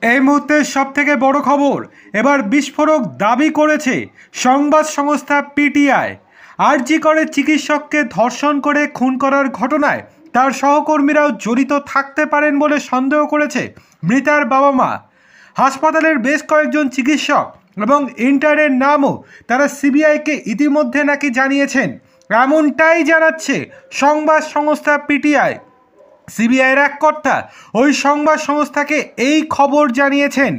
এই মুহূর্তের সবথেকে বড় খবর, এবার বিস্ফোরক দাবি করেছে সংবাদ সংস্থা পিটিআই। আরজি করে চিকিৎসককে ধর্ষণ করে খুন করার ঘটনায় তার সহকর্মীরাও জড়িত থাকতে পারেন বলে সন্দেহ করেছে মৃতার বাবা মা। হাসপাতালের বেশ কয়েকজন চিকিৎসক এবং ইন্টার্নের নামও তারা সিবিআইকে ইতিমধ্যে নাকি জানিয়েছেন, এমনটাই জানাচ্ছে সংবাদ সংস্থা পিটিআই। সিবিআইয়ের এক কর্তা ওই সংবাদ সংস্থাকে এই খবর জানিয়েছেন।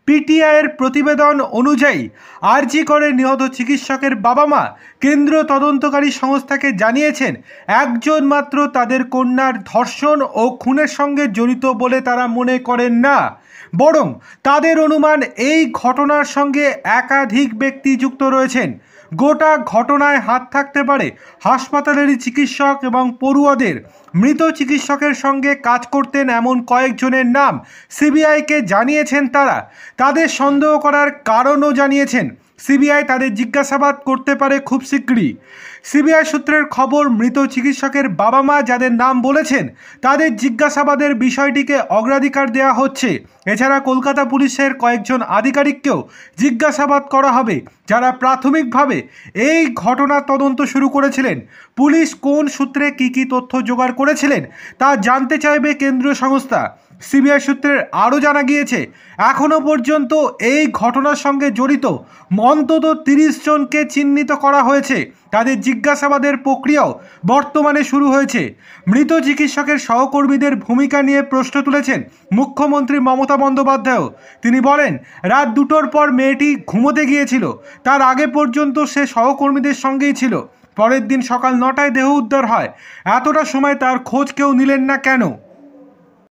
পিটিআইয়ের প্রতিবেদন অনুযায়ী আরজি করে নিহত চিকিৎসকের বাবা মা কেন্দ্রীয় তদন্তকারী সংস্থাকে জানিয়েছেন একজন মাত্র তাদের কন্যার ধর্ষণ ও খুনের সঙ্গে জড়িত বলে তারা মনে করেন না, বরং তাদের অনুমান এই ঘটনার সঙ্গে একাধিক ব্যক্তি যুক্ত রয়েছেন। গোটা ঘটনায় হাত থাকতে পারে হাসপাতালেরই চিকিৎসক এবং পড়ুয়াদের। মৃত চিকিৎসকের সঙ্গে কাজ করতেন এমন কয়েকজনের নাম সিবিআইকে জানিয়েছেন তারা। তাদের সন্দেহ করার কারণও জানিয়েছেন। সিবিআই তাদের জিজ্ঞাসাবাদ করতে পারে খুব শীঘ্রই। সিবিআই সূত্রের খবর, মৃত চিকিৎসকের বাবা মা যাদের নাম বলেছেন তাদের জিজ্ঞাসাবাদের বিষয়টিকে অগ্রাধিকার দেওয়া হচ্ছে। এছাড়া কলকাতা পুলিশের কয়েকজন আধিকারিককেও জিজ্ঞাসাবাদ করা হবে, যারা প্রাথমিকভাবে এই ঘটনার তদন্ত শুরু করেছিলেন। পুলিশ কোন সূত্রে কী তথ্য জোগাড় করেছিলেন তা জানতে চাইবে কেন্দ্রীয় সংস্থা। সিবিআই সূত্রের আরও জানা গিয়েছে, এখনও পর্যন্ত এই ঘটনার সঙ্গে জড়িত অন্তত 30 জনকে চিহ্নিত করা হয়েছে। তাদের জিজ্ঞাসাবাদের প্রক্রিয়াও বর্তমানে শুরু হয়েছে। মৃত চিকিৎসকের সহকর্মীদের ভূমিকা নিয়ে প্রশ্ন তুলেছেন মুখ্যমন্ত্রী মমতা বন্দ্যোপাধ্যায়ও। তিনি বলেন, রাত 2টোর পর মেয়েটি ঘুমোতে গিয়েছিল, তার আগে পর্যন্ত সে সহকর্মীদের সঙ্গেই ছিল। পরের দিন সকাল 9টায় দেহ উদ্ধার হয়। এতটা সময় তার খোঁজ কেউ নিলেন না কেন?